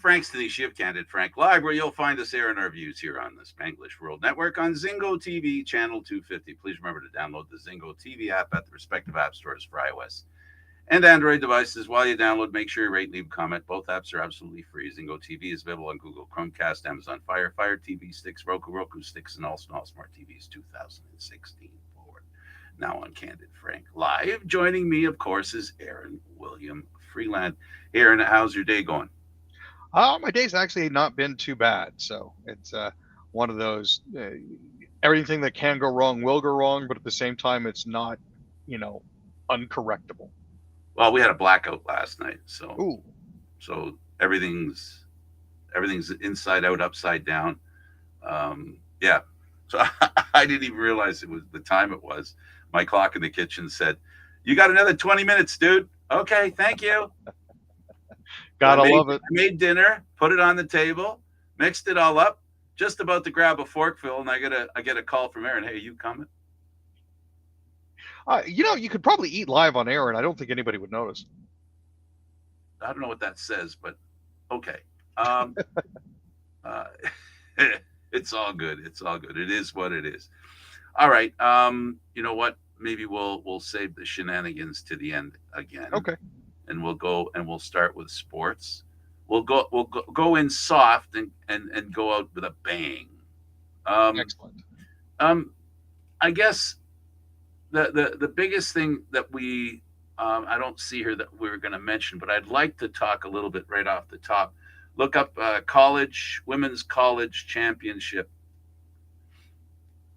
Frank Stanisci of Candid Frank Live, where you'll find us airing our views here on the Spanglish World Network on Zingo TV, channel 250. Please remember to download the Zingo TV app at the respective app stores for iOS and Android devices. While you download, make sure you rate and leave a comment. Both apps are absolutely free. Zingo TV is available on Google Chromecast, Amazon Fire TV sticks, Roku sticks, and also all smart TVs 2016 forward. Now on Candid Frank Live. Joining me, of course, is Aaron William Freeland. Aaron, how's your day going? My day's actually not been too bad. So it's one of those, everything that can go wrong will go wrong, but at the same time, it's not, you know, uncorrectable. Well, we had a blackout last night, so Ooh, everything's inside out, upside down. Yeah, so I didn't even realize it was the time it was. My clock in the kitchen said, "You got another 20 minutes, dude." Okay, thank you. So gotta love it. I made dinner, put it on the table, mixed it all up. Just about to grab a forkful, and I get a call from Aaron. Hey, you coming? You could probably eat live on air, and I don't think anybody would notice. I don't know what that says, but okay. Uh, it's all good. It's all good. It is what it is. All right. You know what? Maybe we'll save the shenanigans to the end again, Okay, and we'll start with sports. We'll go in soft and go out with a bang. Um, excellent. um, I guess the biggest thing that I don't see here that we're going to mention, but I'd like to talk a little bit right off the top. Look up women's college championship.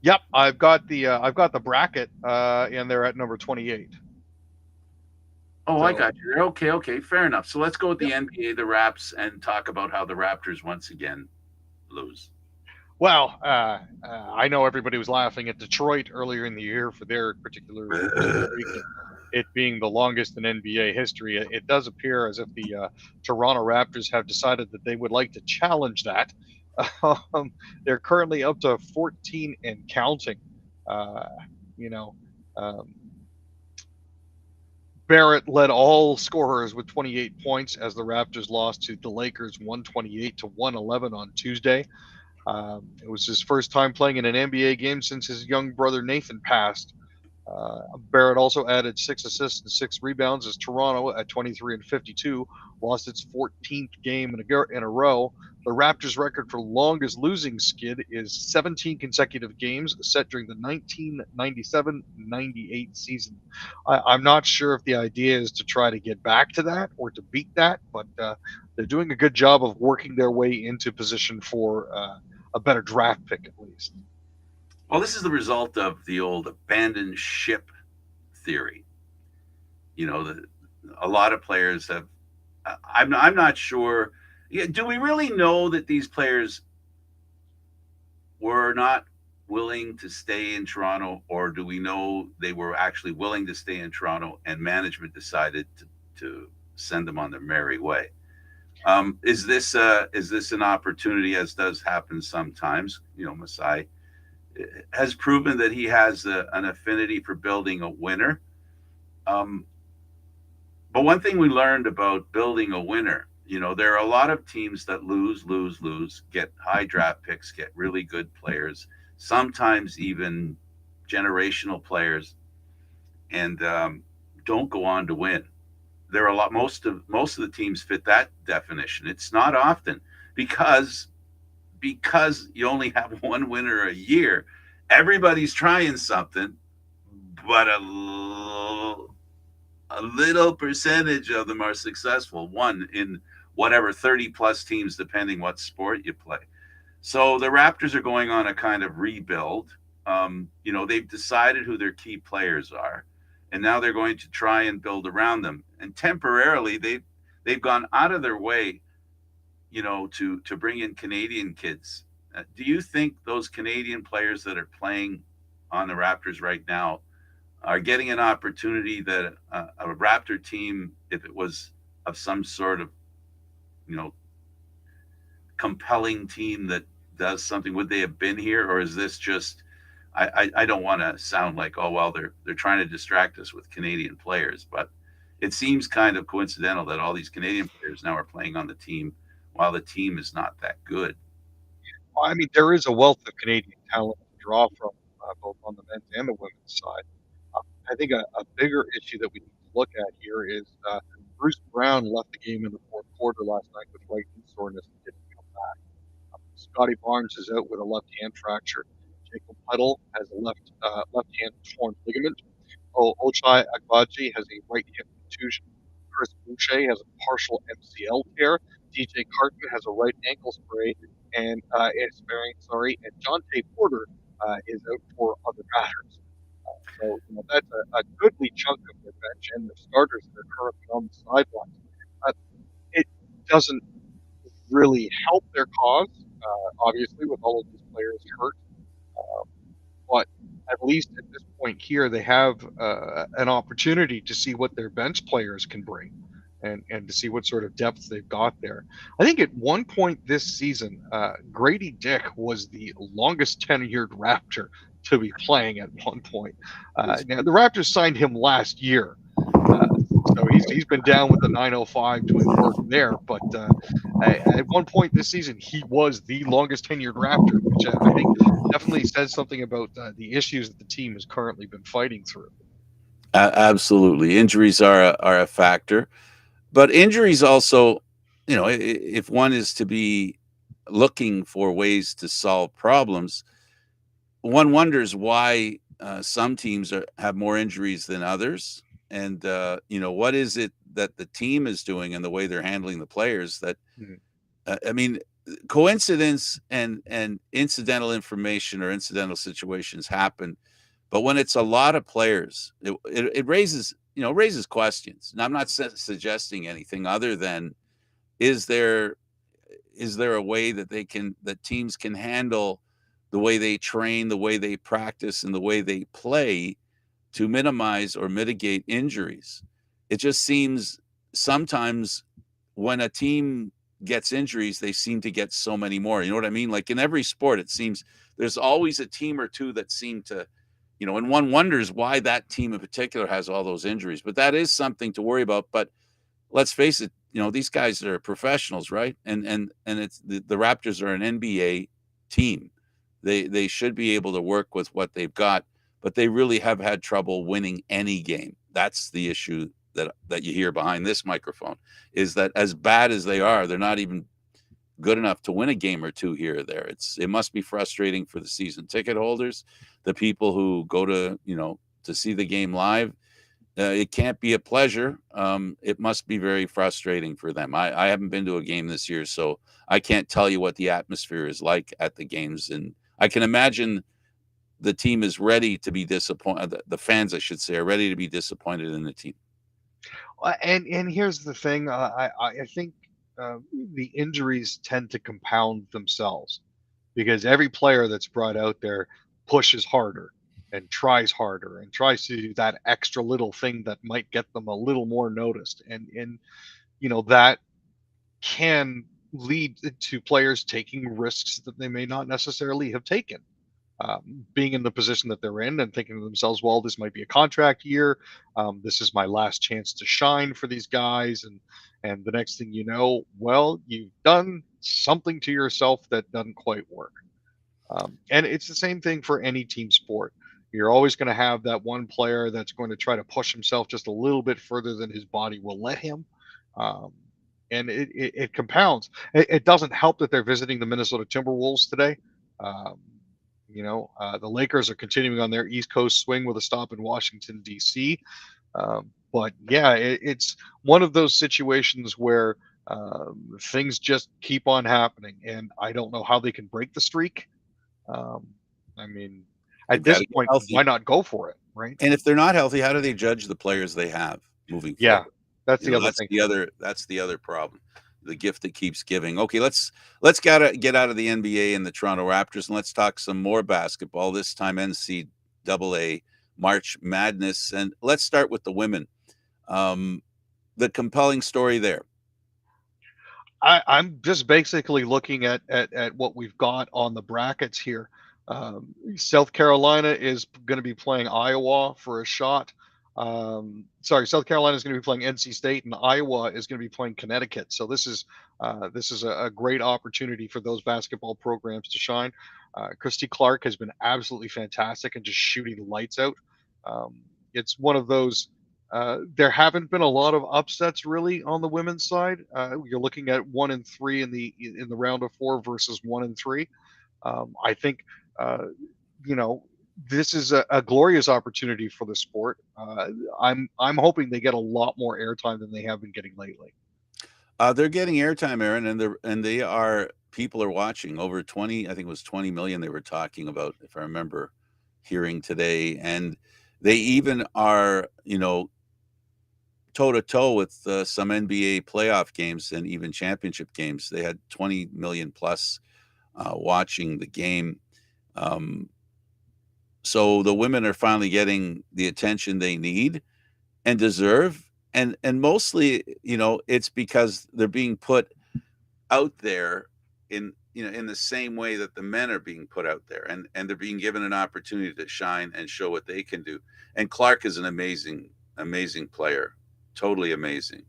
Yep, I've got the bracket, and they're at number 28. Oh, I So, got you there. Okay, fair enough. So let's go with the yep. NBA, the Raps, and talk about how the Raptors once again lose. Well, I know everybody was laughing at Detroit earlier in the year for their particular losing streak, and it being the longest in NBA history. It does appear as if the Toronto Raptors have decided that they would like to challenge that. They're currently up to 14 and counting. Uh, you know, um, Barrett led all scorers with 28 points as the Raptors lost to the Lakers 128 to 111 on Tuesday. It was his first time playing in an NBA game since his young brother Nathan passed. Barrett also added 6 assists and 6 rebounds as Toronto, at 23 and 52, lost its 14th game in a row. The Raptors' record for longest losing skid is 17 consecutive games, set during the 1997-98 season. I'm not sure if the idea is to try to get back to that or to beat that, but they're doing a good job of working their way into position for a better draft pick, at least. Well, this is the result of the old abandoned ship theory. You know, a lot of players have. I'm not sure. Yeah, do we really know that these players were not willing to stay in Toronto, or do we know they were actually willing to stay in Toronto and management decided to send them on their merry way? Is this an opportunity, as does happen sometimes? You know, Masai has proven that he has an affinity for building a winner. Um, but one thing we learned about building a winner, you know, there are a lot of teams that lose, get high draft picks, get really good players, sometimes even generational players, and don't go on to win. There are a lot. Most of the teams fit that definition. It's not often because you only have one winner a year. Everybody's trying something, but a little percentage of them are successful. One in whatever 30 plus teams, depending what sport you play. So the Raptors are going on a kind of rebuild. You know, they've decided who their key players are, and now they're going to try and build around them. And temporarily, they've gone out of their way, you know, to bring in Canadian kids. Do you think those Canadian players that are playing on the Raptors right now are getting an opportunity that a Raptor team, if it was of some sort of, you know, compelling team that does something, would they have been here, or is this just? I don't want to sound like, oh well, they're trying to distract us with Canadian players, but it seems kind of coincidental that all these Canadian players now are playing on the team while the team is not that good. I mean, there is a wealth of Canadian talent to draw from, both on the men's and the women's side. I think a bigger issue that we need to look at here is Bruce Brown left the game in the fourth quarter last night with right knee soreness and didn't come back. Scotty Barnes is out with a left hand fracture. Jacob Huddle has a left hand torn ligament. Ochai Agbaji has a right hip contusion. Chris Boucher has a partial MCL tear. DJ Carton has a right ankle sprain and and Jonte Porter is out for other matters. So that's a goodly chunk of their bench and their starters that are currently on the sidelines. Uh, it doesn't really help their cause, obviously, with all of these players hurt. Uh, but at least at this point here, they have an opportunity to see what their bench players can bring and to see what sort of depth they've got there. I think at one point this season, Grady Dick was the longest tenured Raptor to be playing at one point. Now, the Raptors signed him last year. So he's been down with the 905 doing work there, but at one point this season he was the longest tenured Raptor, which I think definitely says something about the issues that the team has currently been fighting through. Absolutely, injuries are a factor, but injuries also, if one is to be looking for ways to solve problems, one wonders why some teams have more injuries than others. And, what is it that the team is doing and the way they're handling the players that, I mean, coincidence and incidental information or incidental situations happen. But when it's a lot of players, it raises questions. And I'm not suggesting anything other than, is there a way that teams can handle the way they train, the way they practice, and the way they play to minimize or mitigate injuries? It just seems sometimes when a team gets injuries, they seem to get so many more. You know what I mean? Like in every sport, it seems there's always a team or two that seem to, and one wonders why that team in particular has all those injuries. But that is something to worry about. But let's face it, these guys are professionals, right? And it's the Raptors are an NBA team. They should be able to work with what they've got, but they really have had trouble winning any game. That's the issue that you hear behind this microphone, is that as bad as they are, they're not even good enough to win a game or two here or there. It must be frustrating for the season ticket holders, the people who go to see the game live. It can't be a pleasure. It must be very frustrating for them. I haven't been to a game this year, so I can't tell you what the atmosphere is like at the games. And I can imagine the team is ready to be disappointed. The fans, I should say, are ready to be disappointed in the team. And here's the thing. I think the injuries tend to compound themselves because every player that's brought out there pushes harder and tries harder and tries to do that extra little thing that might get them a little more noticed. And that can lead to players taking risks that they may not necessarily have taken. Being in the position that they're in and thinking to themselves, well, this might be a contract year. This is my last chance to shine for these guys. And the next thing you know, well, you've done something to yourself that doesn't quite work. And it's the same thing for any team sport. You're always going to have that one player that's going to try to push himself just a little bit further than his body will let him. And it compounds. It doesn't help that they're visiting the Minnesota Timberwolves today. The Lakers are continuing on their East Coast swing with a stop in Washington, D.C. But yeah, it's one of those situations where things just keep on happening, and I don't know how they can break the streak. I mean, at this point, why not go for it, right? And if they're not healthy, how do they judge the players they have moving forward? Yeah, that's the other thing. That's the other problem. The gift that keeps giving. Okay, let's get out of the NBA and the Toronto Raptors and let's talk some more basketball. This time NCAA March Madness, and let's start with the women. The compelling story there. I'm just basically looking at what we've got on the brackets here. South Carolina is going to be playing Iowa for a shot. South Carolina is going to be playing NC State, and Iowa is going to be playing Connecticut. So this is a great opportunity for those basketball programs to shine. Christy Clark has been absolutely fantastic and just shooting the lights out. It's one of those. There haven't been a lot of upsets really on the women's side. You're looking at 1-3 in the round of 4 versus 1-3. I think this is a glorious opportunity for the sport. I'm hoping they get a lot more airtime than they have been getting lately. They're getting airtime, Aaron, and people are watching. Over 20, I think it was 20 million they were talking about, if I remember hearing today. And they even are, toe to toe with some NBA playoff games and even championship games. They had 20 million plus watching the game. So the women are finally getting the attention they need and deserve. And mostly, it's because they're being put out there in the same way that the men are being put out there, and they're being given an opportunity to shine and show what they can do. And Clark is an amazing player, totally amazing.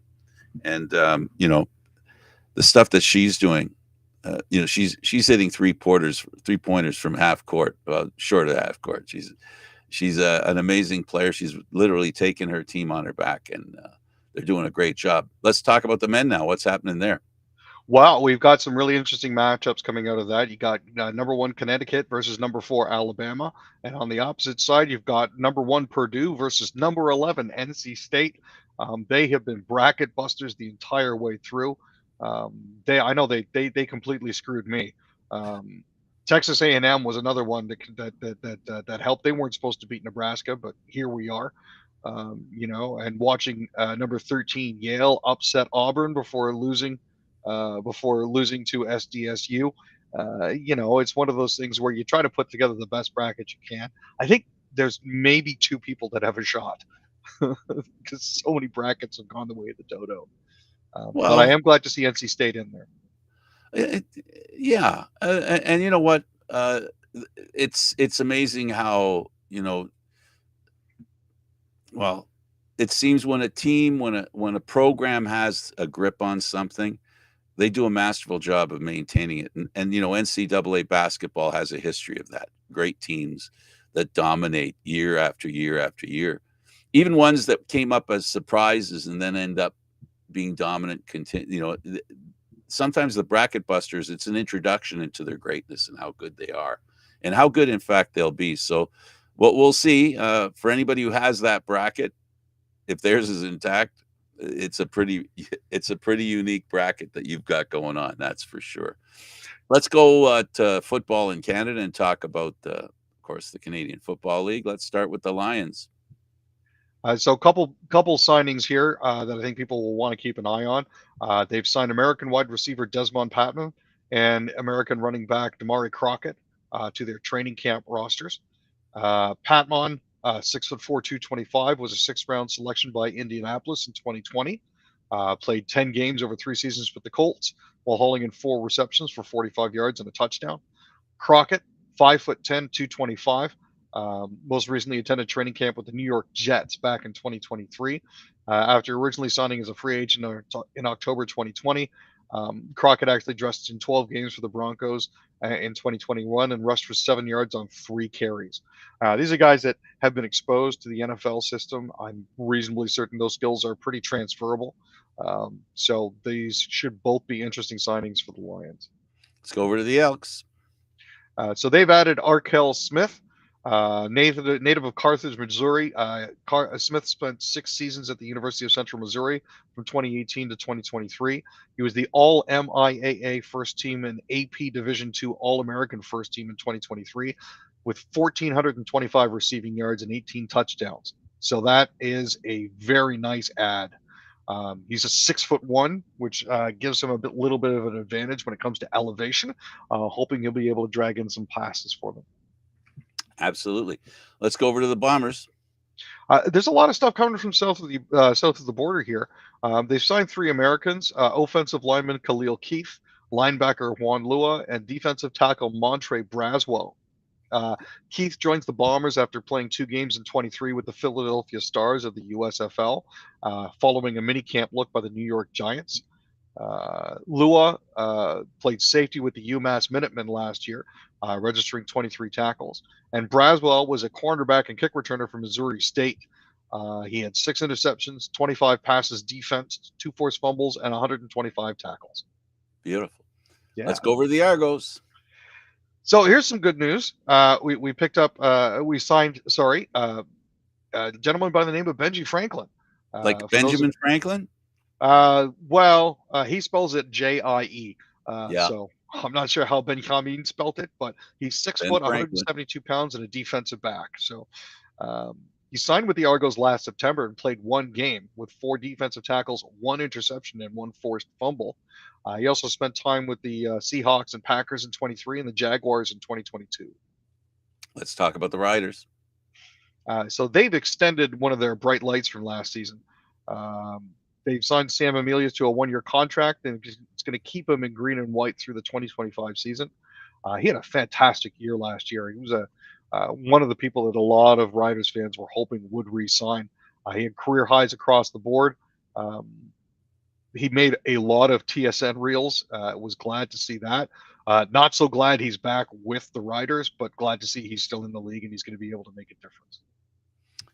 And the stuff that she's doing, she's hitting three pointers from half court, short of half court. She's an amazing player. She's literally taken her team on her back, and they're doing a great job. Let's talk about the men now. What's happening there? Wow, we've got some really interesting matchups coming out of that. You got number 1 Connecticut versus number 4 Alabama, and on the opposite side, you've got number 1 Purdue versus number 11 NC State. They have been bracket busters the entire way through. I know they completely screwed me. Texas A&M was another one that helped. They weren't supposed to beat Nebraska, but here we are. And watching number 13 Yale upset Auburn before losing to SDSU. It's one of those things where you try to put together the best bracket you can. I think there's maybe 2 people that have a shot because so many brackets have gone the way of the dodo. But I am glad to see NC State in there. Yeah, and you know what? It's amazing how well, it seems when a program has a grip on something, they do a masterful job of maintaining it. And NCAA basketball has a history of that. Great teams that dominate year after year after year, even ones that came up as surprises and then end up being dominant. Sometimes the bracket busters, it's an introduction into their greatness and how good they are, and how good, in fact, they'll be. So, what we'll see for anybody who has that bracket, if theirs is intact, it's a pretty unique bracket that you've got going on. That's for sure. Let's go to football in Canada and talk about, of course, the Canadian Football League. Let's start with the Lions. So couple signings here that I think people will want to keep an eye on. They've signed American wide receiver Desmond Patman and American running back Damari Crockett to their training camp rosters. Patman, 6'4", 225, was a 6th round selection by Indianapolis in 2020. Played 10 games over 3 seasons with the Colts while hauling in 4 receptions for 45 yards and a touchdown. Crockett, 5'10", 225. Most recently attended training camp with the New York Jets back in 2023. After originally signing as a free agent in October 2020, Crockett actually dressed in 12 games for the Broncos in 2021 and rushed for 7 yards on 3 carries. These are guys that have been exposed to the NFL system. I'm reasonably certain those skills are pretty transferable. So these should both be interesting signings for the Lions. Let's go over to the Elks. So they've added Arkell Smith. Native of Carthage, Missouri. Smith spent 6 seasons at the University of Central Missouri from 2018 to 2023. He was the All-MIAA first team and AP Division II All-American first team in 2023 with 1,425 receiving yards and 18 touchdowns. So that is a very nice add. He's a 6'1", which gives him little bit of an advantage when it comes to elevation. Hoping he'll be able to drag in some passes for them. Absolutely. Let's go over to the Bombers. There's a lot of stuff coming from south of the border here. They've signed 3 Americans: offensive lineman Khalil Keith, linebacker Juan Lua, and defensive tackle Montre Braswell. Keith joins the Bombers after playing 2 games in 23 with the Philadelphia Stars of the USFL, following a minicamp look by the New York Giants. Lua played safety with the UMass Minutemen last year, registering 23 tackles. And Braswell was a cornerback and kick returner for Missouri State. He had 6 interceptions, 25 passes defense, 2 forced fumbles, and 125 tackles. Beautiful. Yeah. Let's go over the Argos. So here's some good news. We picked up, we signed, a gentleman by the name of Benji Franklin. Like Benjamin Franklin? He spells it J-I-E. Yeah. So I'm not sure how Benjamin spelt it, but he's 6 foot, 172 pounds, and a defensive back. So he signed with the Argos last September and played 1 game with 4 defensive tackles, 1 interception, and 1 forced fumble. He also spent time with the Seahawks and Packers in 23 and the Jaguars in 2022. Let's talk about the Riders. So they've extended one of their bright lights from last season. They've signed Sam Emilius to a 1-year contract, and it's going to keep him in green and white through the 2025 season. He had a fantastic year last year. He was one of the people that a lot of Riders fans were hoping would re-sign. He had career highs across the board. He made a lot of TSN reels. Was glad to see that. Not so glad he's back with the Riders, but glad to see he's still in the league and he's going to be able to make a difference.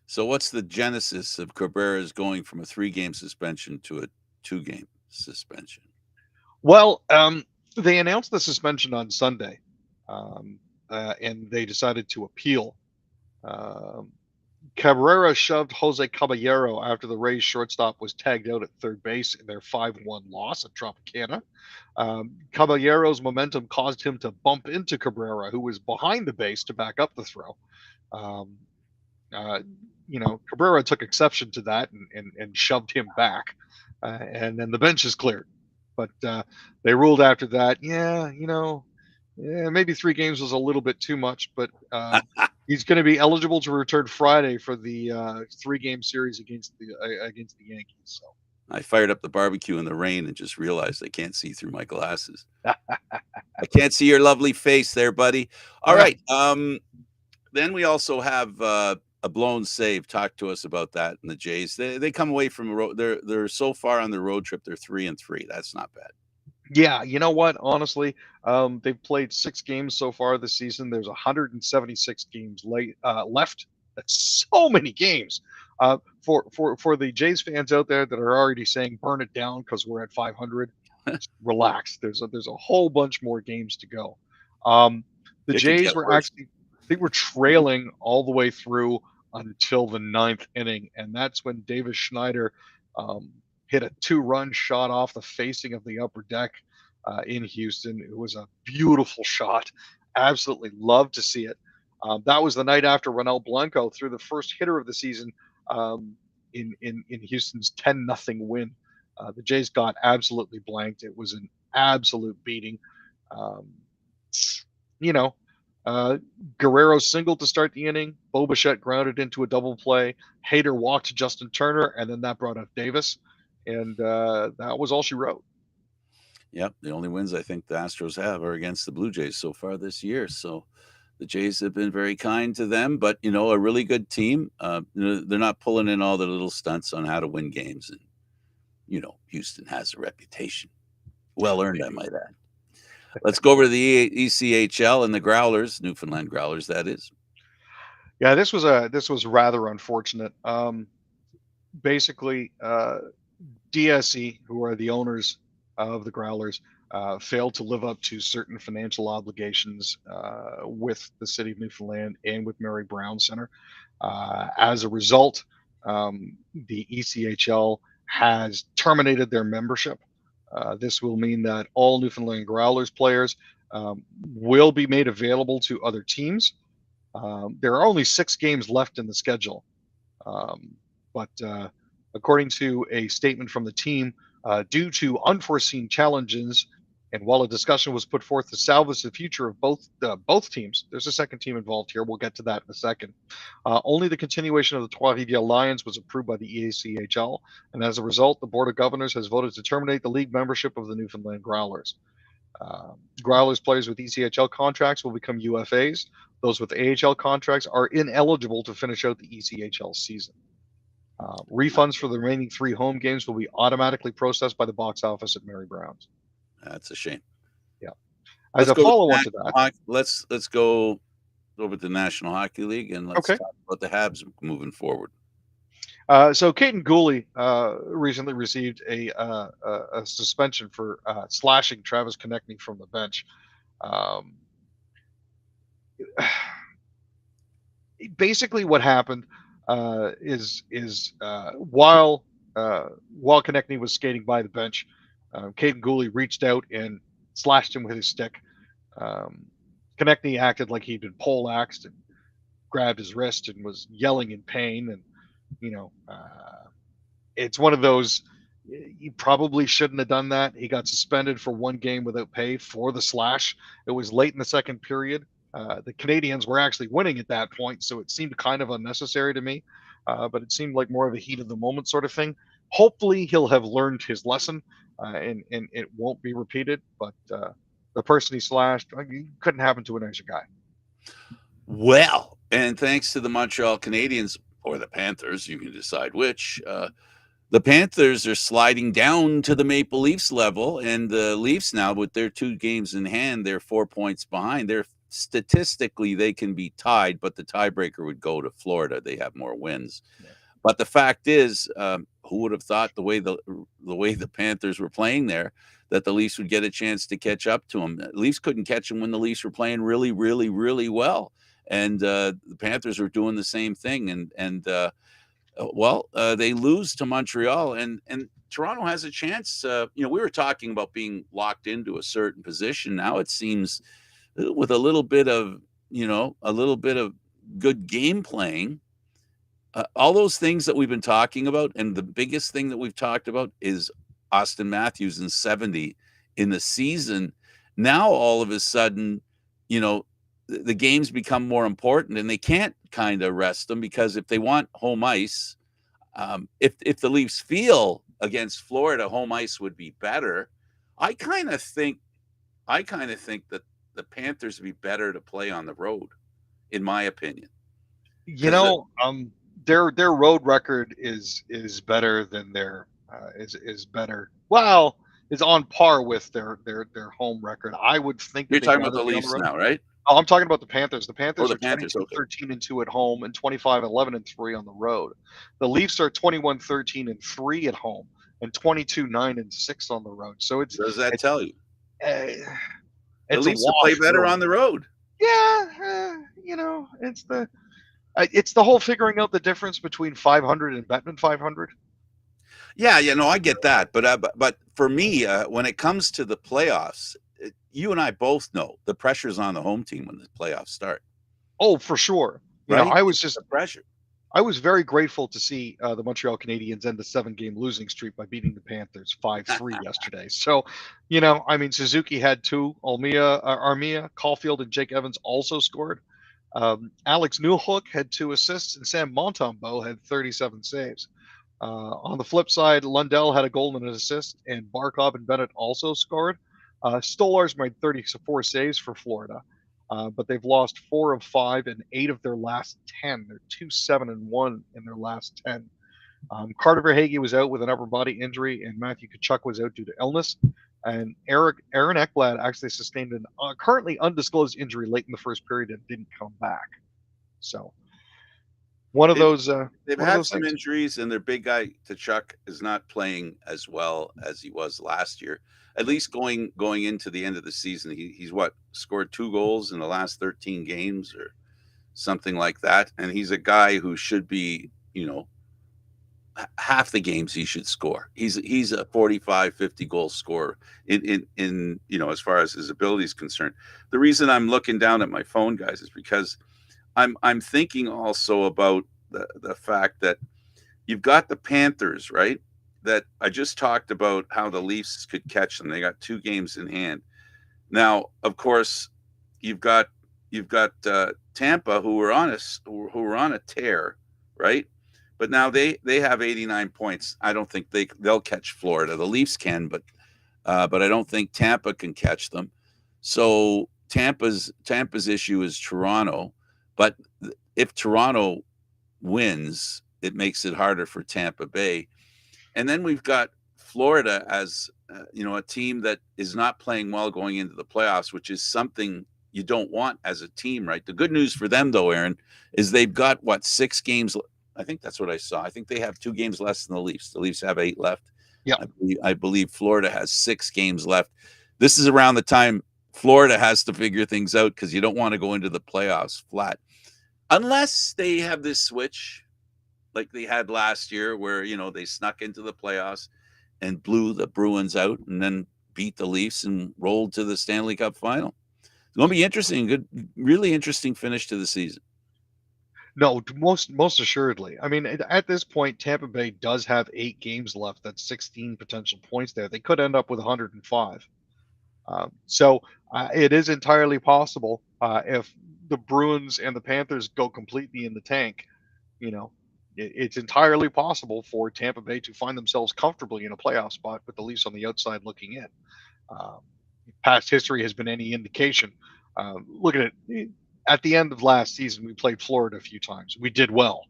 So what's the genesis of Cabrera's going from a 3-game suspension to a 2-game suspension? Well, they announced the suspension on Sunday, and they decided to appeal. Cabrera shoved Jose Caballero after the Rays shortstop was tagged out at third base in their 5-1 loss at Tropicana. Caballero's momentum caused him to bump into Cabrera, who was behind the base to back up the throw. Cabrera took exception to that and shoved him back, and then the bench is cleared. But they ruled after that, maybe 3 games was a little bit too much, but he's going to be eligible to return Friday for the 3-game series against the Yankees. So I fired up the barbecue in the rain and just realized I can't see through my glasses. I can't see your lovely face there, buddy. All right. Then we also have a blown save. Talk to us about that. And the Jays, they come away from a road. They're so far on the road trip. They're 3-3. That's not bad. Yeah, you know what? Honestly, they've played 6 games so far this season. There's 176 games left. That's so many games. For the Jays fans out there that are already saying burn it down because we're at 500, relax. There's a whole bunch more games to go. The Jays they were trailing all the way through until the 9th inning, and that's when Davis Schneider hit a 2-run shot off the facing of the upper deck in Houston. It was a beautiful shot. Absolutely loved to see it. That was the night after Ronel Blanco threw the first hitter of the season in Houston's 10-0 win. The Jays got absolutely blanked. It was an absolute beating. Guerrero singled to start the inning. Bo Bichette grounded into a double play. Hader walked to Justin Turner, and then that brought up Davis. And that was all she wrote. Yep. The only wins I think the Astros have are against the Blue Jays so far this year. So the Jays have been very kind to them, but, a really good team. They're not pulling in all the little stunts on how to win games. And, Houston has a reputation. Well earned, I might add. Let's go over to the ECHL and the Growlers, Newfoundland Growlers, that is. Yeah, this was rather unfortunate. Basically, DSE, who are the owners of the Growlers, failed to live up to certain financial obligations with the city of Newfoundland and with Mary Brown Center. As a result, the ECHL has terminated their membership. This will mean that all Newfoundland Growlers players will be made available to other teams. There are only 6 games left in the schedule. But according to a statement from the team, due to unforeseen challenges, and while a discussion was put forth to salvage the future of both teams, there's a second team involved here. We'll get to that in a second. Only the continuation of the Trois-Rivières Lions was approved by the EACHL, and as a result, the Board of Governors has voted to terminate the league membership of the Newfoundland Growlers. Growlers players with ECHL contracts will become UFAs. those with AHL contracts are ineligible to finish out the ECHL season. Refunds for the remaining 3 home games will be automatically processed by the box office at Mary Brown's. That's a shame. Yeah. As a follow-on to that, let's go over to the National Hockey League and let's Okay. talk about the Habs moving forward. So Caden Gooley recently received a suspension for slashing Travis Konechny from the bench. Basically, what happened is while Konechny was skating by the bench, Caden Gooley reached out and slashed him with his stick. Konechny acted like he'd been poleaxed and grabbed his wrist and was yelling in pain. And it's one of those, you probably shouldn't have done that. He got suspended for 1 game without pay for the slash. It was late in the second period. The Canadians were actually winning at that point, so it seemed kind of unnecessary to me. But it seemed like more of a heat of the moment sort of thing. Hopefully he'll have learned his lesson and it won't be repeated. But the person he slashed, couldn't happen to a nicer guy. Well, and thanks to the Montreal Canadiens or the Panthers, you can decide which, the Panthers are sliding down to the Maple Leafs level, and the Leafs now, with their 2 games in hand, they're 4 points behind. They're statistically they can be tied, but the tiebreaker would go to Florida. They have more wins. Yeah. But the fact is, who would have thought the way the Panthers were playing there, that the Leafs would get a chance to catch up to them? The Leafs couldn't catch them when the Leafs were playing really, really, really well, and the Panthers were doing the same thing. They lose to Montreal, and Toronto has a chance. We were talking about being locked into a certain position. Now it seems, with a little bit of good game playing, all those things that we've been talking about, and the biggest thing that we've talked about is Austin Matthews in 70 in the season. Now all of a sudden, the games become more important, and they can't kind of rest them, because if they want home ice, if the Leafs feel against Florida home ice would be better, I kind of think that the Panthers would be better to play on the road, in my opinion. Their road record is better than their is better. Well, is on par with their home record. I would think you're talking about the Leafs now, right? Oh, I'm talking about the Panthers. The Panthers are 22-13 at home and 25-11-3 on the road. The Leafs are 21-13-3 at home and 22-9-6 on the road. So does that tell you? The Leafs play better on the road. Yeah, it's the whole figuring out the difference between 500 and Bettman 500. Yeah, I get that, but for me, when it comes to the playoffs, you and I both know the pressure's on the home team when the playoffs start. Oh, for sure. Right? I was just the pressure. I was very grateful to see the Montreal Canadiens end the 7-game losing streak by beating the Panthers 5-3 yesterday. So, Suzuki had 2, Armia, Caulfield, and Jake Evans also scored. Alex Newhook had 2 assists, and Sam Montembeault had 37 saves. On the flip side, Lundell had a goal and an assist, and Barkov and Bennett also scored. Stolarz made 34 saves for Florida, but they've lost 4 of 5 and 8 of their last 10. They're 2-7-1 in their last 10. Carter Verhaeghe was out with an upper body injury, and Matthew Tkachuk was out due to illness. And Aaron Ekblad actually sustained an currently undisclosed injury late in the first period and didn't come back. So they've had some injuries, and their big guy Tkachuk is not playing as well as he was last year. At least going into the end of the season, he's scored 2 goals in the last 13 games or something like that, and he's a guy who should be, half the games he should score. He's a 45-50 goal scorer in as far as his ability is concerned. The reason I'm looking down at my phone, guys, is because I'm thinking also about the fact that you've got the Panthers, right? That I just talked about how the Leafs could catch them. They got 2 games in hand. Now, of course, you've got Tampa, who were on a tear, right? But now they have 89 points. I don't think they'll catch Florida. The Leafs can, but I don't think Tampa can catch them. So Tampa's issue is Toronto, but if Toronto wins, it makes it harder for Tampa Bay. And then we've got Florida as a team that is not playing well going into the playoffs, which is something you don't want as a team, right? The good news for them, though, Aaron, is they've got 6 games. I think that's what I saw. I think they have 2 games less than the Leafs. The Leafs have 8 left. Yeah, I believe Florida has 6 games left. This is around the time Florida has to figure things out because you don't want to go into the playoffs flat, unless they have this switch like they had last year, where they snuck into the playoffs and blew the Bruins out, and then beat the Leafs and rolled to the Stanley Cup final. It's going to be interesting. Good, really interesting finish to the season. no, most assuredly. I mean, at this point, Tampa Bay does have 8 games left. That's 16 potential points there. They could end up with 105. So it is entirely possible if the Bruins and the Panthers go completely in the tank. It's entirely possible for Tampa Bay to find themselves comfortably in a playoff spot with the Leafs on the outside looking in. Past history has been any indication. Look at it. At the end of last season, we played Florida a few times. We did well.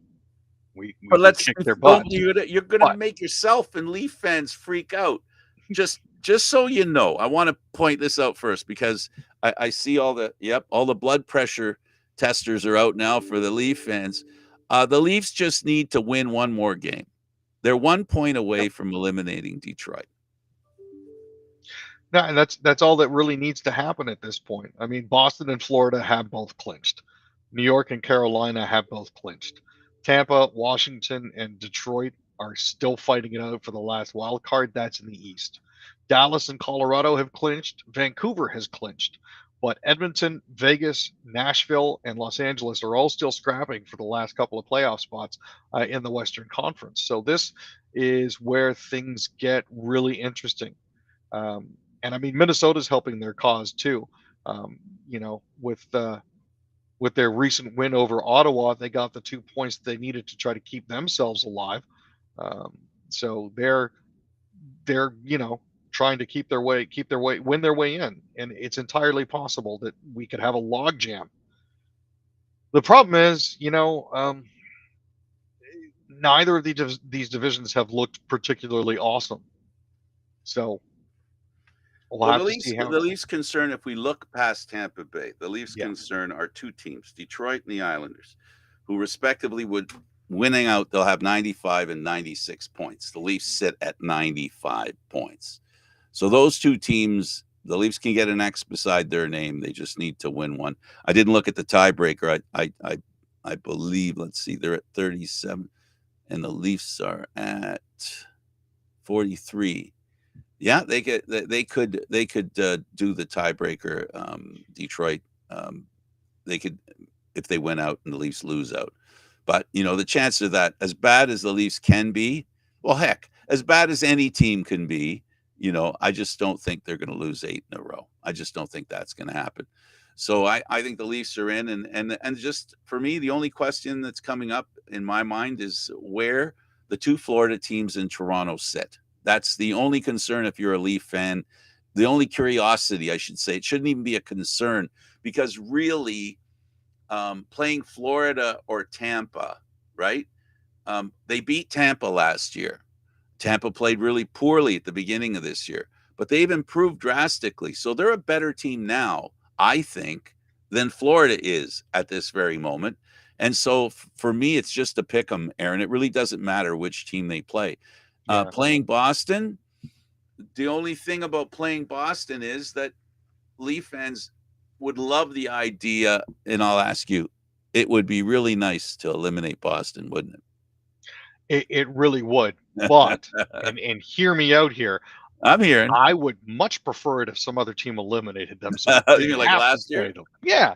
We kicked their butt. You're going to make yourself and Leaf fans freak out. Just so you know, I want to point this out first, because I see all the blood pressure testers are out now for the Leaf fans. The Leafs just need to win one more game. They're 1 point away from eliminating Detroit. No, and that's all that really needs to happen at this point. I mean, Boston and Florida have both clinched. New York and Carolina have both clinched. Tampa, Washington, and Detroit are still fighting it out for the last wild card. That's in the East. Dallas and Colorado have clinched. Vancouver has clinched. But Edmonton, Vegas, Nashville, and Los Angeles are all still scrapping for the last couple of playoff spots in the Western Conference. So this is where things get really interesting. And I mean, Minnesota's helping their cause too. With their recent win over Ottawa, they got the 2 points they needed to try to keep themselves alive. So they're trying to win their way in, and it's entirely possible that we could have a logjam. The problem is, neither of these divisions have looked particularly awesome. So we'll have to see how the Leafs' concern, if we look past Tampa Bay, the Leafs' Yeah. concern are 2 teams, Detroit and the Islanders, who respectively would, winning out, they'll have 95 and 96 points. The Leafs sit at 95 points. So those 2 teams, the Leafs can get an X beside their name. They just need to win one. I didn't look at the tiebreaker. I believe, let's see, they're at 37 and the Leafs are at 43. Yeah, they could do the tiebreaker. Detroit, they could, if they win out and the Leafs lose out. But the chance of that, as bad as the Leafs can be, well, heck, as bad as any team can be, I just don't think they're going to lose 8 in a row. I just don't think that's going to happen. So I think the Leafs are in, and just for me, the only question that's coming up in my mind is where the 2 Florida teams in Toronto sit. That's the only concern if you're a Leaf fan. The only curiosity, I should say. It shouldn't even be a concern, because really, playing Florida or Tampa, right? They beat Tampa last year. Tampa played really poorly at the beginning of this year, but they've improved drastically. So they're a better team now, I think, than Florida is at this very moment. And so for me, it's just a pick 'em, Aaron. It really doesn't matter which team they play. Playing Boston, the only thing about playing Boston is that Leaf fans would love the idea, and I'll ask you, it would be really nice to eliminate Boston, wouldn't it? It really would. But and hear me out here. I'm hearing. I would much prefer it if some other team eliminated them. So you mean like last year? Yeah,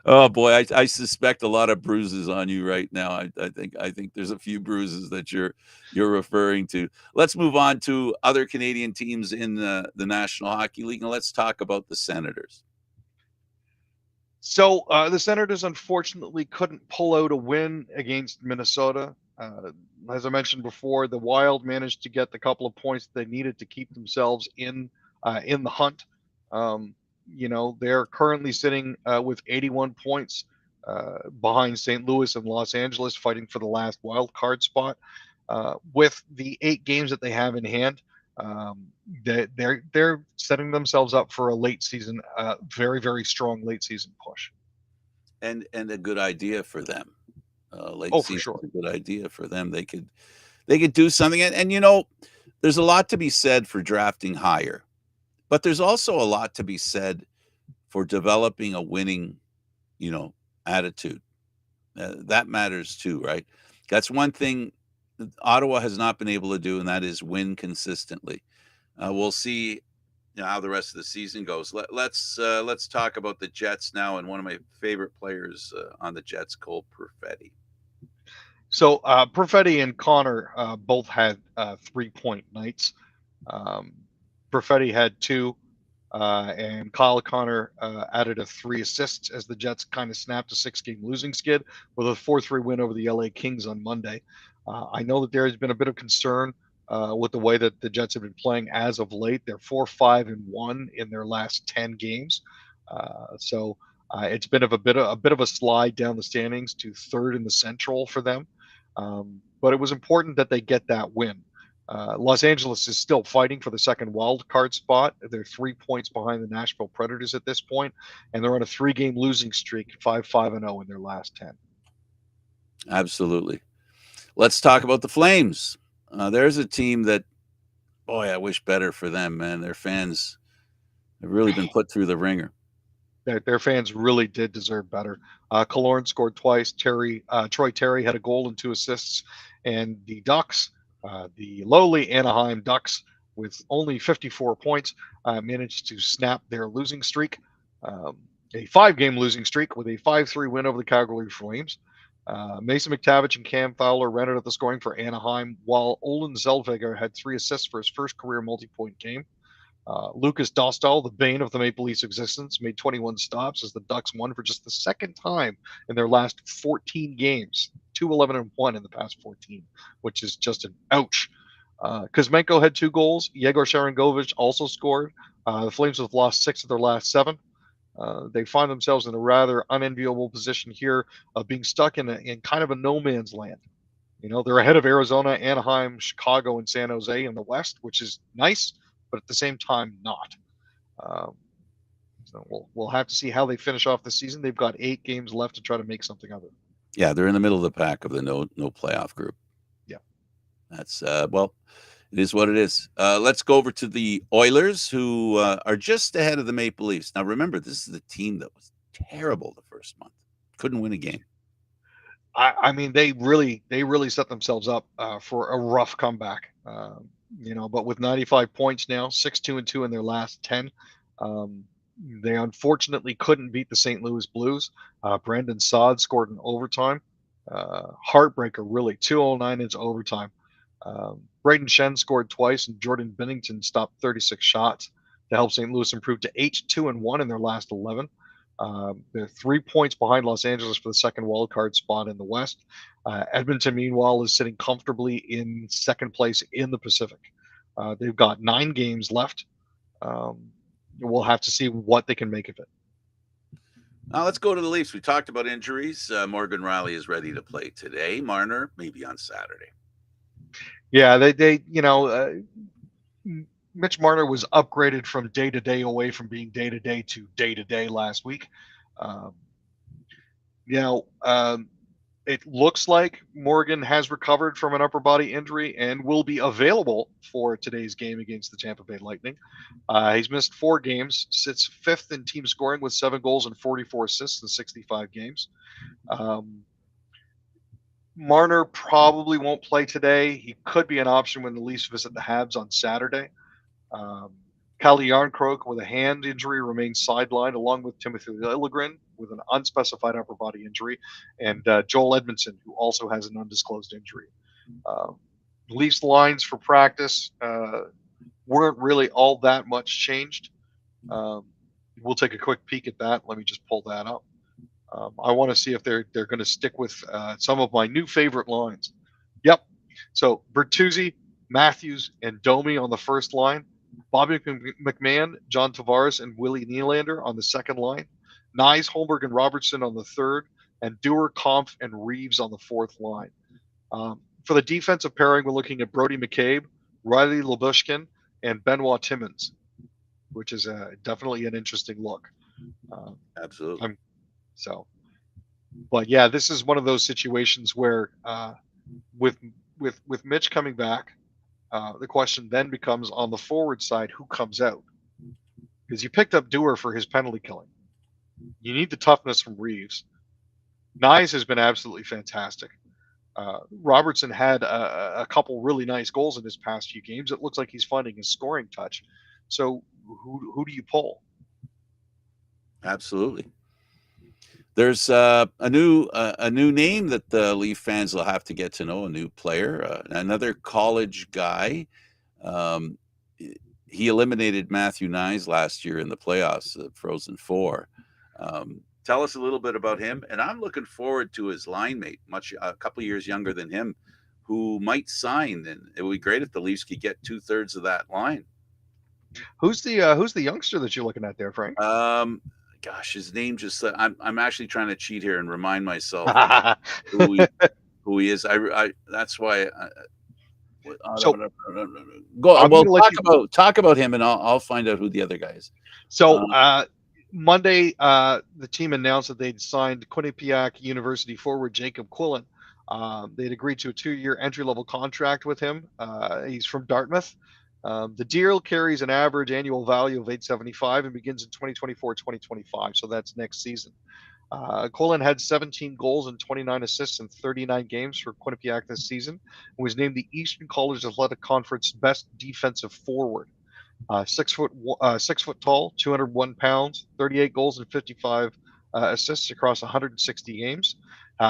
Oh boy, I suspect a lot of bruises on you right now. I think there's a few bruises that you're referring to. Let's move on to other Canadian teams in the National Hockey League, and let's talk about the Senators. So the Senators unfortunately couldn't pull out a win against Minnesota. As I mentioned before, the Wild managed to get the couple of points they needed to keep themselves in the hunt They're currently sitting with 81 points behind St. Louis and Los Angeles, fighting for the last wild card spot. With the 8 games that they have in hand, um, they're setting themselves up for a late season, very very strong late season push. And a good idea for them. Late Oh, for season's sure. a good idea for them. They could do something, and there's a lot to be said for drafting higher, but there's also a lot to be said for developing a winning, you know, attitude. That matters too, right? That's one thing that Ottawa has not been able to do, and that is win consistently. We'll see how the rest of the season goes. Let's talk about the Jets now, and one of my favorite players on the Jets, Cole Perfetti. So Perfetti and Connor both had 3-point nights. Um, Perfetti had 2, and Kyle Connor added 3 assists as the Jets kind of snapped a 6-game losing skid with a 4-3 win over the LA Kings on Monday. I know that there has been a bit of concern with the way that the Jets have been playing as of late. They're 4-5-1 in their last 10 games, so it's been a bit of a slide down the standings to third in the Central for them. But it was important that they get that win. Los Angeles is still fighting for the second wild card spot. They're 3 points behind the Nashville Predators at this point, and they're on a 3-game losing streak, 5-5-0 in their last 10. Absolutely. Let's talk about the Flames. There's a team that, boy, I wish better for them, man. Their fans have really been put through the ringer. Their fans really did deserve better. Killorn scored twice. Troy Terry had a goal and 2 assists, and the Ducks, the lowly Anaheim Ducks, with only 54 points, managed to snap their losing streak, a 5-game losing streak with a 5-3 win over the Calgary Flames. Mason McTavish and Cam Fowler rounded out the scoring for Anaheim, while Olin Zellweger had 3 assists for his first career multi-point game. Lucas Dostal, the bane of the Maple Leafs' existence, made 21 stops as the Ducks won for just the second time in their last 14 games, 2-11-1 in the past 14, which is just an ouch. Kuzmenko had 2 goals. Yegor Sharangovich also scored. The Flames have lost 6 of their last 7. They find themselves in a rather unenviable position here of being stuck in kind of a no man's land. They're ahead of Arizona, Anaheim, Chicago, and San Jose in the West, which is nice, but at the same time, not. Um, so we'll have to see how they finish off the season. They've got 8 games left to try to make something of it. Yeah, they're in the middle of the pack of the no playoff group. Yeah, that's well, it is what it is. Let's go over to the Oilers, who are just ahead of the Maple Leafs. Now, remember, this is the team that was terrible the first month, couldn't win a game. I mean, they really set themselves up for a rough comeback. But with 95 points now, 6-2-2 in their last 10. They unfortunately couldn't beat the St. Louis Blues. Brandon Saad scored in overtime. Heartbreaker, really. 209 into overtime. Braden Shen scored twice, and Jordan Binnington stopped 36 shots to help St. Louis improve to 8-2-1 in their last 11. They're 3 points behind Los Angeles for the second wildcard spot in the West. Edmonton, meanwhile, is sitting comfortably in second place in the Pacific. They've got 9 games left. We'll have to see what they can make of it. Now let's go to the Leafs. We talked about injuries. Morgan Riley is ready to play today. Marner maybe on Saturday. Yeah, Mitch Marner was upgraded from day to day away from being day to day last week. It looks like Morgan has recovered from an upper body injury and will be available for today's game against the Tampa Bay Lightning. He's missed 4 games, sits 5th in team scoring with 7 goals and 44 assists in 65 games. Marner probably won't play today. He could be an option when the Leafs visit the Habs on Saturday. Calle Jarnkrok with a hand injury remains sidelined, along with Timothy Liljegren with an unspecified upper body injury, and Joel Edmondson, who also has an undisclosed injury. Leafs lines for practice weren't really all that much changed. We'll take a quick peek at that. Let me just pull that up. I want to see if they're going to stick with some of my new favorite lines. Yep. So Bertuzzi, Matthews, and Domi on the first line. Bobby McMahon, John Tavares, and Willie Nylander on the second line. Nyes, Holmberg, and Robertson on the third, and Dewar, Kampf, and Reeves on the fourth line. For the defensive pairing, we're looking at Brody McCabe, Riley Labushkin, and Benoit Timmins, which is definitely an interesting look. Absolutely. But yeah, this is one of those situations where with Mitch coming back, the question then becomes on the forward side, who comes out? Because you picked up Dewar for his penalty killing. You need the toughness from Reeves. Nyes has been absolutely fantastic. Robertson had a couple really nice goals in his past few games. It looks like he's finding his scoring touch. So who do you pull? Absolutely. There's a new name that the Leaf fans will have to get to know, a new player, another college guy. He eliminated Matthew Nyes last year in the playoffs, Frozen Four. Tell us a little bit about him, and I'm looking forward to his line mate, a couple years younger than him, who might sign. And it would be great if the Leafs could get 2/3 of that line. Who's the youngster that you're looking at there, Frank? Gosh, his name just. I'm actually trying to cheat here and remind myself who he is. That's why. So talk about him, and I'll find out who the other guy is. So Monday, the team announced that they'd signed Quinnipiac University forward Jacob Quillen. They'd agreed to a 2-year entry-level contract with him. He's from Dartmouth. The deal carries an average annual value of $875 and begins in 2024-2025, so that's next season. Quillen had 17 goals and 29 assists in 39 games for Quinnipiac this season and was named the Eastern College Athletic Conference Best Defensive Forward. 6 foot tall, 201 pounds, 38 goals and 55 assists across 160 games.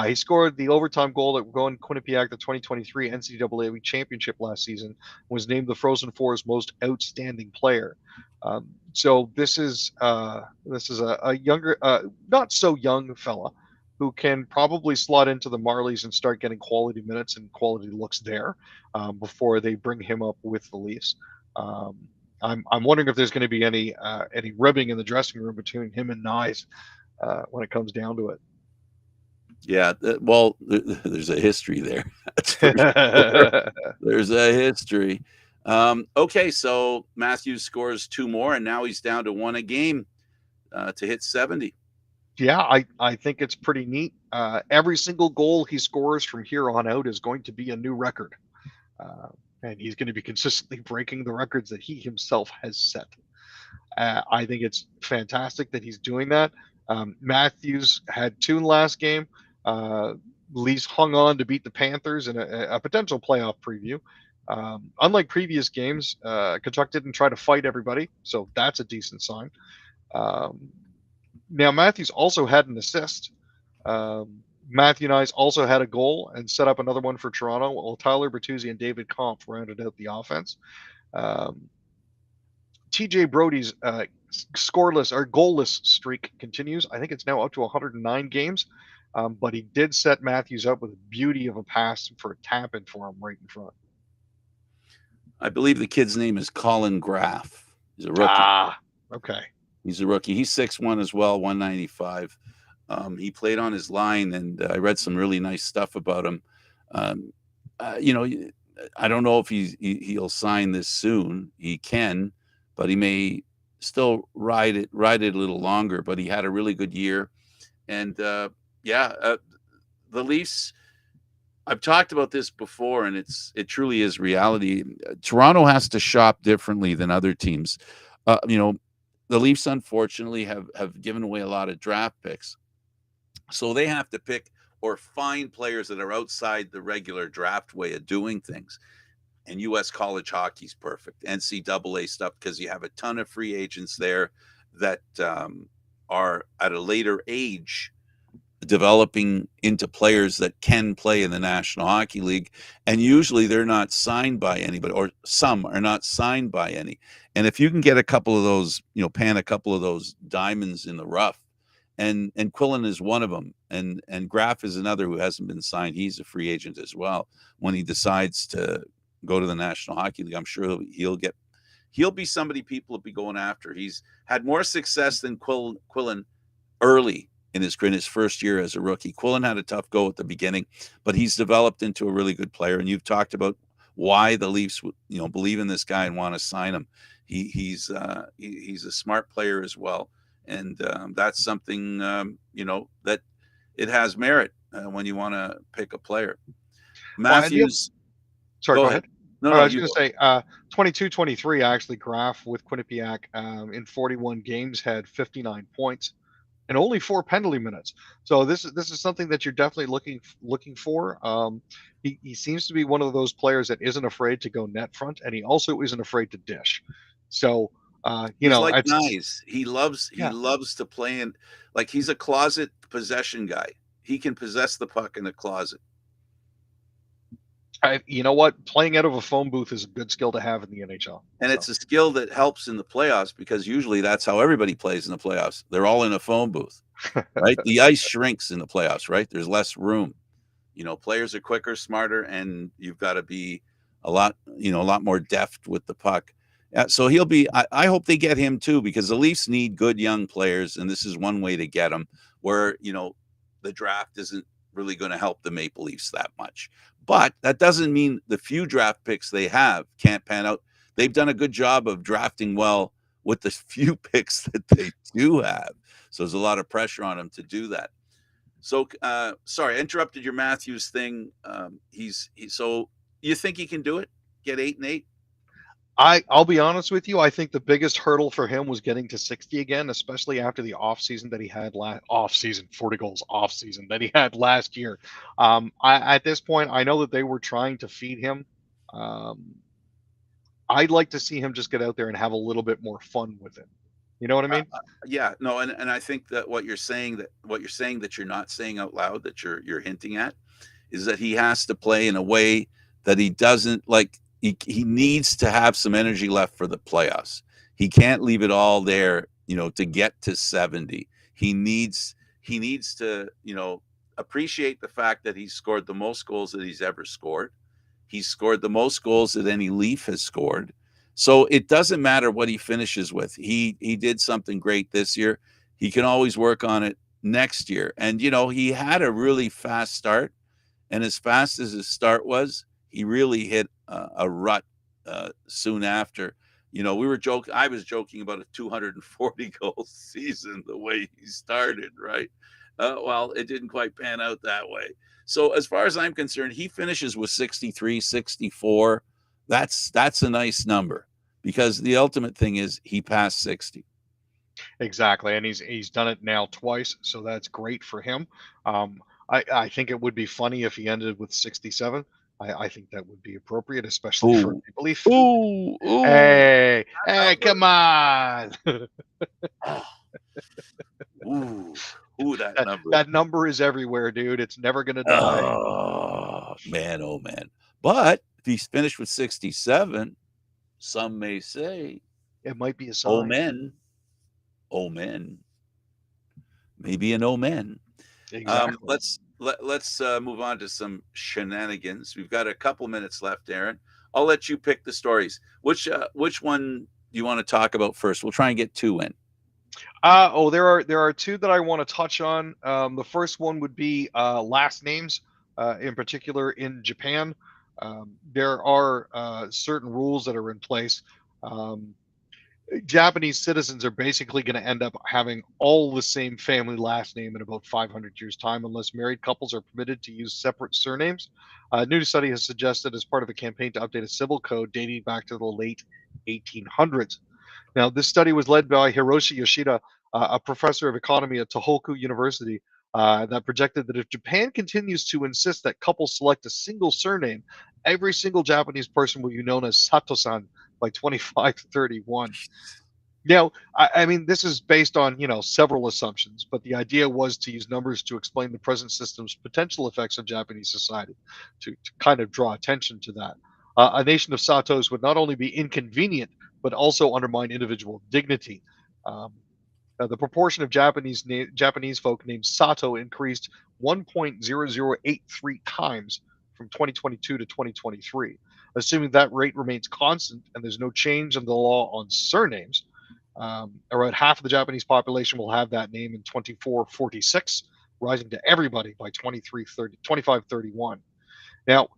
He scored the overtime goal that won Quinnipiac the 2023 NCAA League Championship last season. Was named the Frozen Four's most outstanding player. So this is a younger, not so young fella who can probably slot into the Marlies and start getting quality minutes and quality looks there before they bring him up with the Leafs. I'm wondering if there's going to be any ribbing in the dressing room between him and Nyes when it comes down to it. Yeah, well, there's a history there. Sure. There's a history. Okay, so Matthews scores 2 more, and now he's down to 1 a game to hit 70. Yeah, I think it's pretty neat. Every single goal he scores from here on out is going to be a new record. And he's going to be consistently breaking the records that he himself has set. I think it's fantastic that he's doing that. Matthews had 2 in the last game. Leafs hung on to beat the Panthers in a potential playoff preview. Unlike previous games, Tkachuk didn't try to fight everybody, so that's a decent sign. Now, Matthews also had an assist. Matthew Nyes also had a goal and set up another one for Toronto, while Tyler Bertuzzi and David Kampf rounded out the offense. TJ Brody's scoreless or goalless streak continues. I think it's now up to 109 games, but he did set Matthews up with a beauty of a pass for a tap-in for him right in front. I believe the kid's name is Colin Graff. He's a rookie. Okay. He's a rookie. He's 6'1" as well, 195. He played on his line, and I read some really nice stuff about him. I don't know if he'll sign this soon. He can, but he may still ride it a little longer. But he had a really good year, and the Leafs. I've talked about this before, and it truly is reality. Toronto has to shop differently than other teams. The Leafs, unfortunately, have given away a lot of draft picks. So they have to pick or find players that are outside the regular draft way of doing things. And U.S. college hockey is perfect. NCAA stuff, because you have a ton of free agents there that are at a later age developing into players that can play in the National Hockey League. And usually they're not signed by anybody, or some are not signed by any. And if you can get a couple of those, pan a couple of those diamonds in the rough, and Quillen is one of them, and Graff is another who hasn't been signed. He's a free agent as well. When he decides to go to the National Hockey League, I'm sure he'll get he'll be somebody people will be going after. He's had more success than Quillen early in his first year as a rookie. Quillen had a tough go at the beginning, but he's developed into a really good player. And you've talked about why the Leafs, believe in this guy and want to sign him. He's a smart player as well, and that's something that it has merit when you want to pick a player. Matthews, sorry, go ahead. No, I was going to say 22-23 actually. Graf with Quinnipiac in 41 games had 59 points and only 4 penalty minutes. So this is something that you're definitely looking for. He seems to be one of those players that isn't afraid to go net front, and he also isn't afraid to dish. So he's like nice. He loves to play in, like, he's a closet possession guy. He can possess the puck in the closet. You know what? Playing out of a phone booth is a good skill to have in the NHL. And it's a skill that helps in the playoffs, because usually that's how everybody plays in the playoffs. They're all in a phone booth, right? The ice shrinks in the playoffs, right? There's less room. Players are quicker, smarter, and you've got to be a lot more deft with the puck. So he'll be, I hope they get him too, because the Leafs need good young players, and this is one way to get them, where, the draft isn't really going to help the Maple Leafs that much. But that doesn't mean the few draft picks they have can't pan out. They've done a good job of drafting well with the few picks that they do have. So there's a lot of pressure on them to do that. So, sorry, I interrupted your Matthews thing. So you think he can do it? Get 8 and 8? I'll be honest with you. I think the biggest hurdle for him was getting to 60 again, especially after the offseason that he had 40 goals offseason that he had last year. At this point, I know that they were trying to feed him. I'd like to see him just get out there and have a little bit more fun with it. You know what I mean? Yeah, no, and I think that what you're saying that you're not saying out loud, that you're hinting at, is that he has to play in a way that he doesn't like. He needs to have some energy left for the playoffs. He can't leave it all there, to get to 70. He needs to, appreciate the fact that he's scored the most goals that he's ever scored. He's scored the most goals that any Leaf has scored. So it doesn't matter what he finishes with. He did something great this year. He can always work on it next year. And, he had a really fast start. And as fast as his start was, he really hit a rut soon after. I was joking about a 240 goal season the way he started, right? Well, it didn't quite pan out that way. So as far as I'm concerned, he finishes with 63, 64. That's a nice number, because the ultimate thing is he passed 60. Exactly, and he's done it now twice, so that's great for him. I think it would be funny if he ended with 67. I think that would be appropriate, especially for Maple Leaf. Ooh. Hey, come on. Ooh, that number. That number is everywhere, dude. It's never going to die. Oh, man. But if he's finished with 67, some may say it might be a sign. Omen. Maybe an omen. Exactly. Let's move on to some shenanigans. We've got a couple minutes left, Aaron. I'll let you pick the stories. Which one do you want to talk about first? We'll try and get 2 in. There are 2 that I want to touch on. The first one would be last names, in particular in Japan. There are certain rules that are in place. Japanese citizens are basically going to end up having all the same family last name in about 500 years' time, unless married couples are permitted to use separate surnames. A new study has suggested, as part of a campaign to update a civil code dating back to the late 1800s. Now, this study was led by Hiroshi Yoshida, a professor of economy at Tohoku University, that projected that if Japan continues to insist that couples select a single surname, every single Japanese person will be known as Sato-san by 2531. Now, I mean, this is based on, several assumptions, but the idea was to use numbers to explain the present system's potential effects on Japanese society, to kind of draw attention to that. A nation of Satos would not only be inconvenient, but also undermine individual dignity. The proportion of Japanese folk named Sato increased 1.0083 times from 2022 to 2023. Assuming that rate remains constant and there's no change in the law on surnames, around half of the Japanese population will have that name in 2446, rising to everybody by 2531. Now,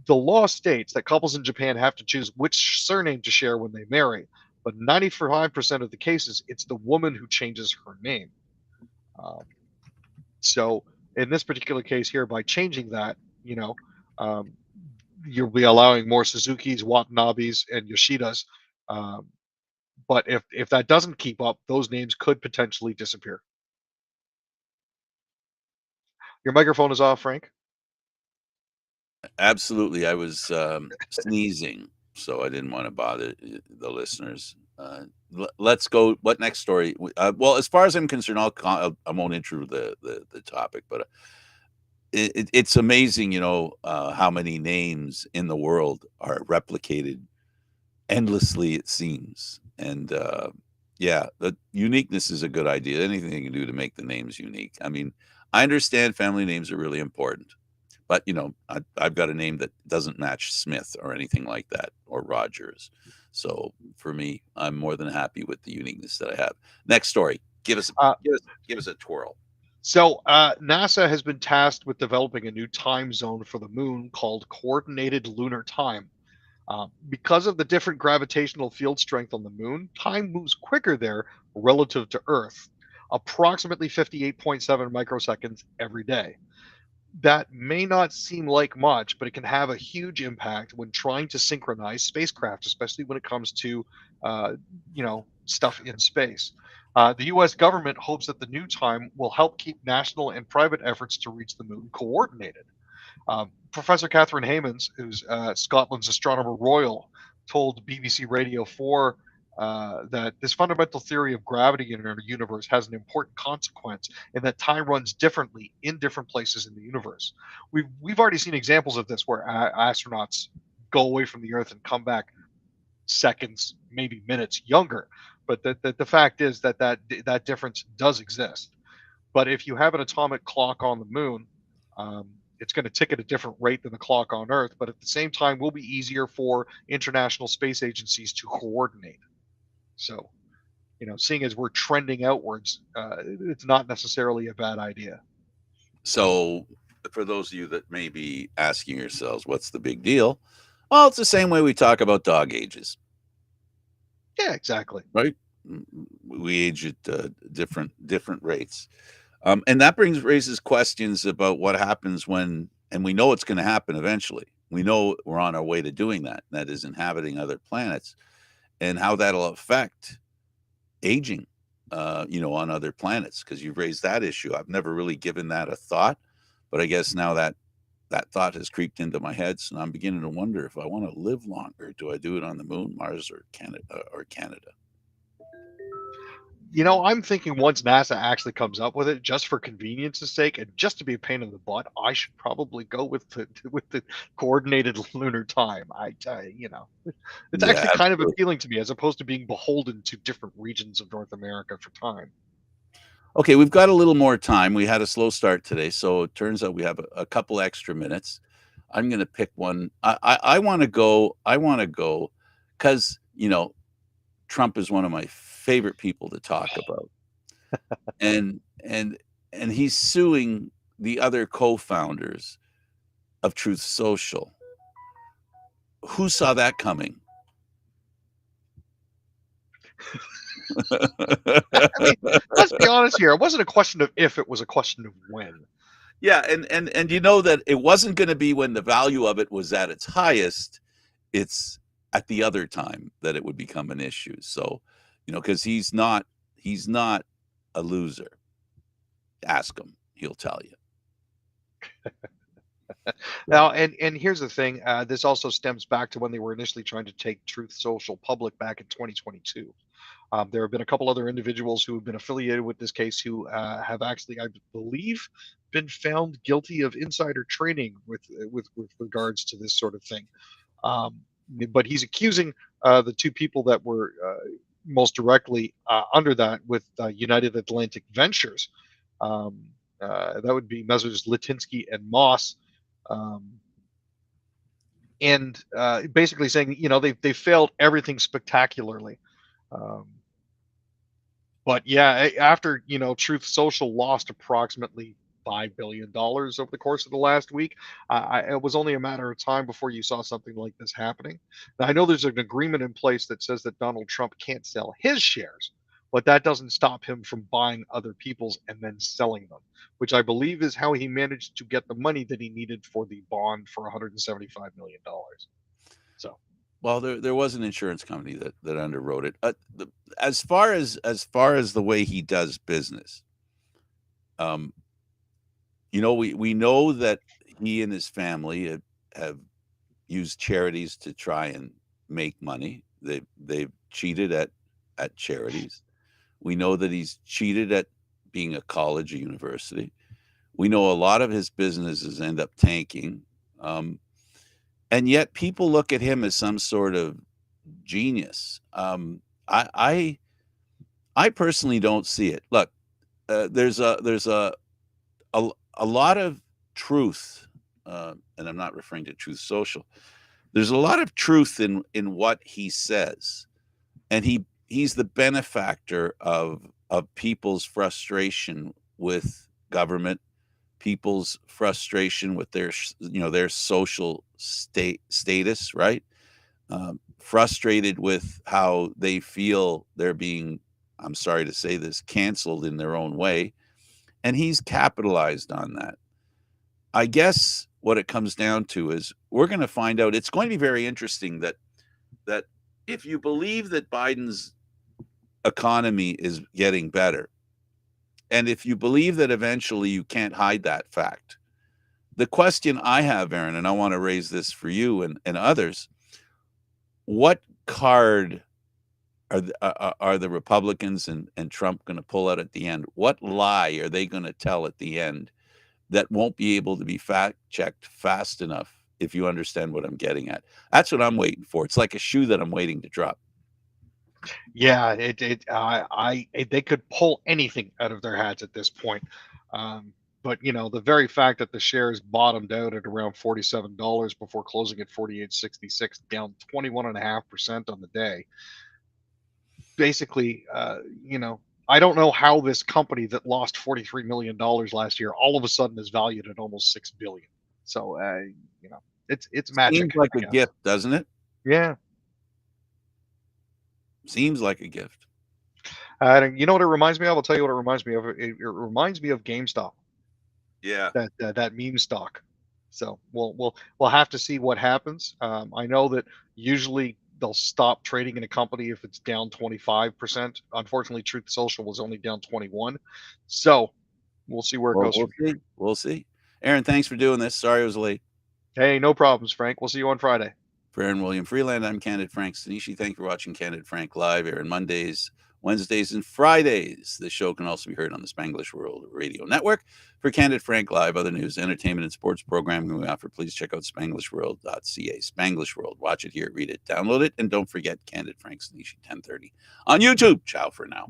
the law states that couples in Japan have to choose which surname to share when they marry, but 95% of the cases, it's the woman who changes her name. Um, so in this particular case here, by changing that, um, you'll be allowing more Suzuki's, Watanabes, and Yoshidas. Um, but if that doesn't keep up, those names could potentially disappear. Your microphone is off, Frank. Absolutely. I was sneezing, so I didn't want to bother the listeners. Let's go. What next story? Well, as far as I'm concerned, I won't intro the topic, but it's amazing, how many names in the world are replicated endlessly, it seems. And yeah, the uniqueness is a good idea. Anything you can do to make the names unique. I mean, I understand family names are really important, but I've got a name that doesn't match Smith or anything like that, or Rogers. So for me, I'm more than happy with the uniqueness that I have. Next story. Give us a twirl. So NASA has been tasked with developing a new time zone for the moon called Coordinated Lunar Time. Because of the different gravitational field strength on the moon, time moves quicker there relative to Earth, approximately 58.7 microseconds every day. That may not seem like much, but it can have a huge impact when trying to synchronize spacecraft, especially when it comes to, stuff in space. The U.S. government hopes that the new time will help keep national and private efforts to reach the moon coordinated. Professor Catherine Hammonds, who's Scotland's astronomer royal, told BBC Radio 4 that this fundamental theory of gravity in our universe has an important consequence in that time runs differently in different places in the universe. We've already seen examples of this where astronauts go away from the Earth and come back seconds, maybe minutes younger. But the fact is that difference does exist. But if you have an atomic clock on the moon, it's going to tick at a different rate than the clock on Earth, but at the same time will be easier for international space agencies to coordinate. So, seeing as we're trending outwards, it's not necessarily a bad idea. So for those of you that may be asking yourselves, what's the big deal? Well, it's the same way we talk about dog ages. Yeah, exactly. Right? We age at different rates. And that raises questions about what happens when, and we know it's going to happen eventually. We know we're on our way to doing that. That is inhabiting other planets, and how that'll affect aging, on other planets. Because you've raised that issue. I've never really given that a thought, but I guess now that thought has creeped into my head, so I'm beginning to wonder if I want to live longer. Do I do it on the moon, Mars, or Canada? I'm thinking once NASA actually comes up with it, just for convenience's sake and just to be a pain in the butt, I should probably go with the coordinated lunar time. It's actually kind of appealing to me as opposed to being beholden to different regions of North America for time. Okay, we've got a little more time. We had a slow start today, so it turns out we have a couple extra minutes. I'm going to pick one. I want to go. Because Trump is one of my favorite people to talk about, and he's suing the other co-founders of Truth Social. Who saw that coming? I mean, let's be honest here. It wasn't a question of if, it was a question of when. Yeah, and you know that it wasn't going to be when the value of it was at its highest. It's at the other time that it would become an issue. So, because he's not a loser. Ask him; he'll tell you. Now, and here's the thing. This also stems back to when they were initially trying to take Truth Social public back in 2022. There have been a couple other individuals who have been affiliated with this case who have actually, I believe, been found guilty of insider trading with regards to this sort of thing. But he's accusing the two people that were most directly under that with United Atlantic Ventures. That would be Messrs. Litinsky and Moss. and basically saying, they failed everything spectacularly. Um, but yeah, after Truth Social lost approximately $5 billion over the course of the last week, it was only a matter of time before you saw something like this happening. Now, I know there's an agreement in place that says that Donald Trump can't sell his shares, but that doesn't stop him from buying other people's and then selling them, which I believe is how he managed to get the money that he needed for the bond for $175 million. So. Well, there was an insurance company that underwrote it. As far as the way he does business, we know that he and his family have used charities to try and make money. They've cheated at charities. We know that he's cheated at being a college or university. We know a lot of his businesses end up tanking. And yet people look at him as some sort of genius. I personally don't see it. Look, there's a lot of truth, and I'm not referring to Truth Social. There's a lot of truth in what he says, and he's the benefactor of people's frustration with government, people's frustration with their social status, right? Frustrated with how they feel they're being, I'm sorry to say this, canceled in their own way. And he's capitalized on that. I guess what it comes down to is we're going to find out. It's going to be very interesting that if you believe that Biden's economy is getting better, and if you believe that eventually you can't hide that fact, the question I have, Aaron, and I want to raise this for you and others, what card are the Republicans and Trump going to pull out at the end? What lie are they going to tell at the end that won't be able to be fact-checked fast enough, if you understand what I'm getting at? That's what I'm waiting for. It's like a shoe that I'm waiting to drop. Yeah, they could pull anything out of their hats at this point. But the very fact that the shares bottomed out at around $47 before closing at 48.66, down 21.5% on the day. Basically, I don't know how this company that lost $43 million last year all of a sudden is valued at almost $6 billion. So, it's magic. Seems like a gift, doesn't it? Yeah. Seems like a gift. You know what it reminds me of? I'll tell you what it reminds me of. It reminds me of GameStop. Yeah. That meme stock. So we'll have to see what happens. I know that usually they'll stop trading in a company if it's down 25%. Unfortunately, Truth Social was only down 21. So we'll see where it goes. We'll see. Aaron, thanks for doing this. Sorry I was late. Hey, no problems, Frank. We'll see you on Friday. For Aaron William Freeland, I'm Candid Frank Stanisci. Thank you for watching Candid Frank Live, Aaron Mondays, Wednesdays, and Fridays. The show can also be heard on the Spanglish World Radio Network. For Candid Frank Live, other news, entertainment, and sports programming we offer, please check out SpanglishWorld.ca. Spanglish World. Watch it, hear it, read it, download it, and don't forget Candid Frank Stanisci 1030 on YouTube. Ciao for now.